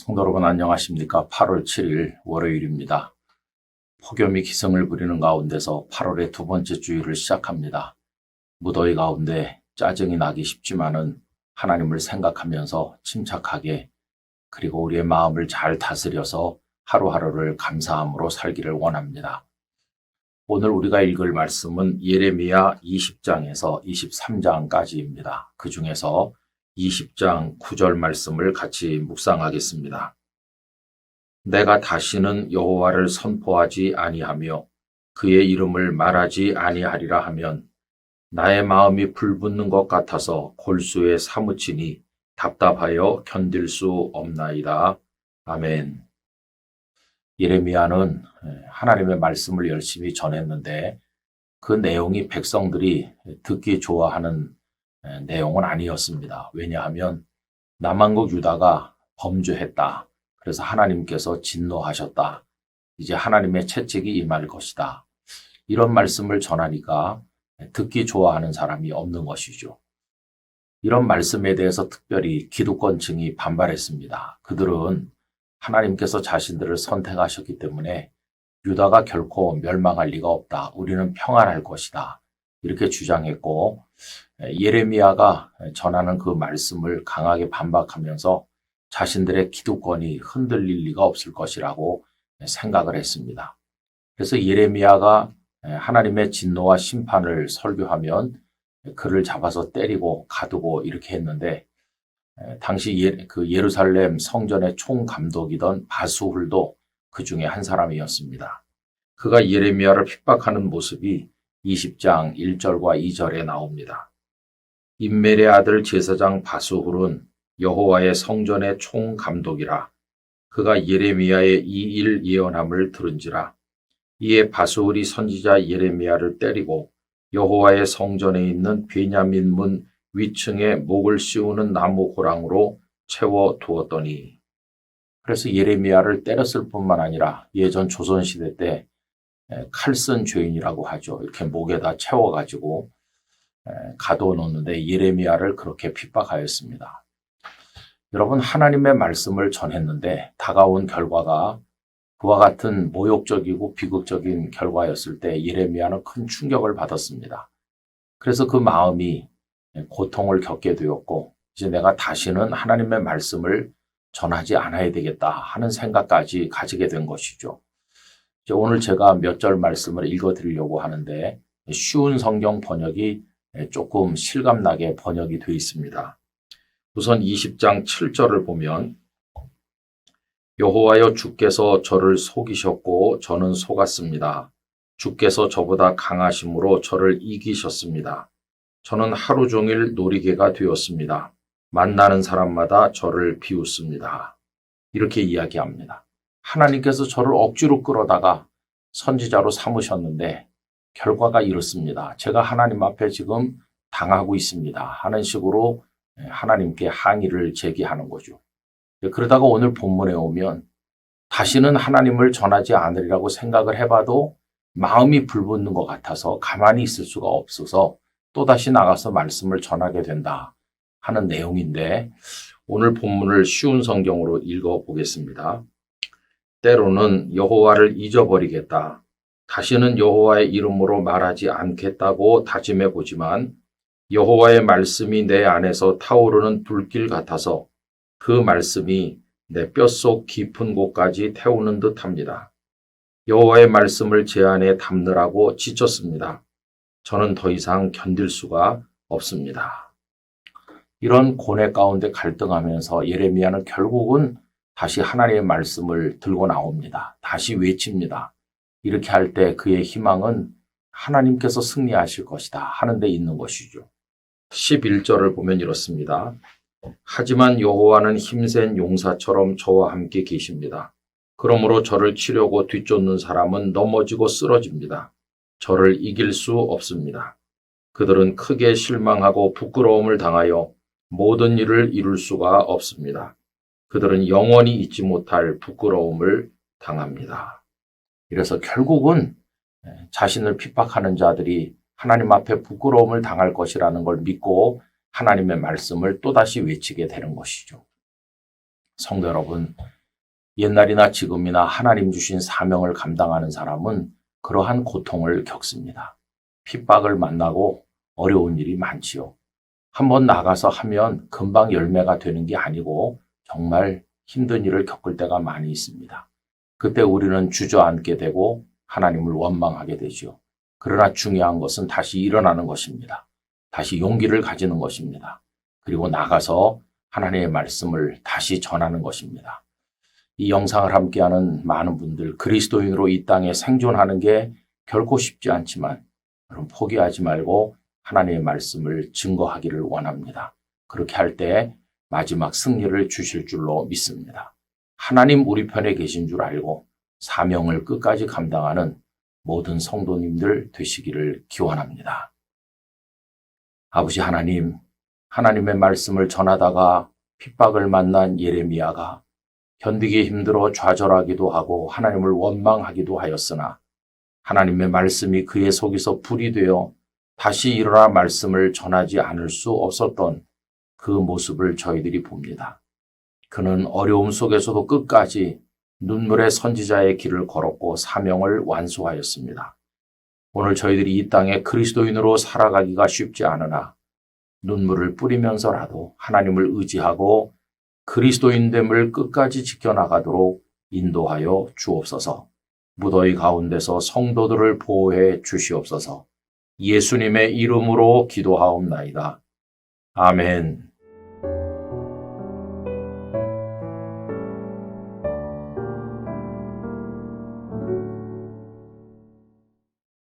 성도 여러분 안녕하십니까? 8월 7일 월요일입니다. 폭염이 기승을 부리는 가운데서 8월의 두 번째 주일을 시작합니다. 무더위 가운데 짜증이 나기 쉽지만은 하나님을 생각하면서 침착하게 그리고 우리의 마음을 잘 다스려서 하루하루를 감사함으로 살기를 원합니다. 오늘 우리가 읽을 말씀은 예레미야 20장에서 23장까지입니다. 그 중에서 20장 9절 말씀을 같이 묵상하겠습니다. 내가 다시는 여호와를 선포하지 아니하며 그의 이름을 말하지 아니하리라 하면 나의 마음이 불붙는 것 같아서 골수에 사무치니 답답하여 견딜 수 없나이다. 아멘. 예레미야는 하나님의 말씀을 열심히 전했는데 그 내용이 백성들이 듣기 좋아하는 내용은 아니었습니다. 왜냐하면 남한국 유다가 범죄했다. 그래서 하나님께서 진노하셨다. 이제 하나님의 채찍이 임할 것이다. 이런 말씀을 전하니까 듣기 좋아하는 사람이 없는 것이죠. 이런 말씀에 대해서 특별히 기득권층이 반발했습니다. 그들은 하나님께서 자신들을 선택하셨기 때문에 유다가 결코 멸망할 리가 없다. 우리는 평안할 것이다. 이렇게 주장했고 예레미야가 전하는 그 말씀을 강하게 반박하면서 자신들의 기득권이 흔들릴 리가 없을 것이라고 생각을 했습니다. 그래서 예레미야가 하나님의 진노와 심판을 설교하면 그를 잡아서 때리고 가두고 이렇게 했는데 당시 그 예루살렘 성전의 총감독이던 바수훌도 그 중에 한 사람이었습니다. 그가 예레미야를 핍박하는 모습이 20장 1절과 2절에 나옵니다. 임멜의 아들 제사장 바수훌은 여호와의 성전의 총감독이라. 그가 예레미야의 이 일 예언함을 들은지라. 이에 바수훌이 선지자 예레미야를 때리고 여호와의 성전에 있는 베냐민 문 위층에 목을 씌우는 나무 고랑으로 채워 두었더니. 그래서 예레미야를 때렸을 뿐만 아니라 예전 조선시대 때 칼쓴 죄인이라고 하죠. 이렇게 목에다 채워가지고 가둬놓는데 예레미야를 그렇게 핍박하였습니다. 여러분, 하나님의 말씀을 전했는데 다가온 결과가 그와 같은 모욕적이고 비극적인 결과였을 때 예레미야는 큰 충격을 받았습니다. 그래서 그 마음이 고통을 겪게 되었고 이제 내가 다시는 하나님의 말씀을 전하지 않아야 되겠다 하는 생각까지 가지게 된 것이죠. 이제 오늘 제가 몇 절 말씀을 읽어드리려고 하는데 쉬운 성경 번역이 조금 실감나게 번역이 되어 있습니다. 우선 20장 7절을 보면 여호와여 주께서 저를 속이셨고 저는 속았습니다. 주께서 저보다 강하심으로 저를 이기셨습니다. 저는 하루 종일 놀이개가 되었습니다. 만나는 사람마다 저를 비웃습니다. 이렇게 이야기합니다. 하나님께서 저를 억지로 끌어다가 선지자로 삼으셨는데 결과가 이렇습니다. 제가 하나님 앞에 지금 당하고 있습니다. 하는 식으로 하나님께 항의를 제기하는 거죠. 그러다가 오늘 본문에 오면 다시는 하나님을 전하지 않으리라고 생각을 해봐도 마음이 불붙는 것 같아서 가만히 있을 수가 없어서 또다시 나가서 말씀을 전하게 된다 하는 내용인데 오늘 본문을 쉬운 성경으로 읽어보겠습니다. 때로는 여호와를 잊어버리겠다. 다시는 여호와의 이름으로 말하지 않겠다고 다짐해보지만 여호와의 말씀이 내 안에서 타오르는 불길 같아서 그 말씀이 내 뼛속 깊은 곳까지 태우는 듯합니다. 여호와의 말씀을 제 안에 담느라고 지쳤습니다. 저는 더 이상 견딜 수가 없습니다. 이런 고뇌 가운데 갈등하면서 예레미야는 결국은 다시 하나님의 말씀을 들고 나옵니다. 다시 외칩니다. 이렇게 할 때 그의 희망은 하나님께서 승리하실 것이다 하는 데 있는 것이죠. 11절을 보면 이렇습니다. 하지만 여호와는 힘센 용사처럼 저와 함께 계십니다. 그러므로 저를 치려고 뒤쫓는 사람은 넘어지고 쓰러집니다. 저를 이길 수 없습니다. 그들은 크게 실망하고 부끄러움을 당하여 모든 일을 이룰 수가 없습니다. 그들은 영원히 잊지 못할 부끄러움을 당합니다. 이래서 결국은 자신을 핍박하는 자들이 하나님 앞에 부끄러움을 당할 것이라는 걸 믿고 하나님의 말씀을 또다시 외치게 되는 것이죠. 성도 여러분, 옛날이나 지금이나 하나님 주신 사명을 감당하는 사람은 그러한 고통을 겪습니다. 핍박을 만나고 어려운 일이 많지요. 한번 나가서 하면 금방 열매가 되는 게 아니고 정말 힘든 일을 겪을 때가 많이 있습니다. 그때 우리는 주저앉게 되고 하나님을 원망하게 되죠. 그러나 중요한 것은 다시 일어나는 것입니다. 다시 용기를 가지는 것입니다. 그리고 나가서 하나님의 말씀을 다시 전하는 것입니다. 이 영상을 함께하는 많은 분들, 그리스도인으로 이 땅에 생존하는 게 결코 쉽지 않지만 여러분 포기하지 말고 하나님의 말씀을 증거하기를 원합니다. 그렇게 할 때 마지막 승리를 주실 줄로 믿습니다. 하나님 우리 편에 계신 줄 알고 사명을 끝까지 감당하는 모든 성도님들 되시기를 기원합니다. 아버지 하나님, 하나님의 말씀을 전하다가 핍박을 만난 예레미야가 견디기 힘들어 좌절하기도 하고 하나님을 원망하기도 하였으나 하나님의 말씀이 그의 속에서 불이 되어 다시 일어나 말씀을 전하지 않을 수 없었던 그 모습을 저희들이 봅니다. 그는 어려움 속에서도 끝까지 눈물의 선지자의 길을 걸었고 사명을 완수하였습니다. 오늘 저희들이 이 땅에 그리스도인으로 살아가기가 쉽지 않으나 눈물을 뿌리면서라도 하나님을 의지하고 그리스도인됨을 끝까지 지켜나가도록 인도하여 주옵소서. 무더위 가운데서 성도들을 보호해 주시옵소서. 예수님의 이름으로 기도하옵나이다. 아멘.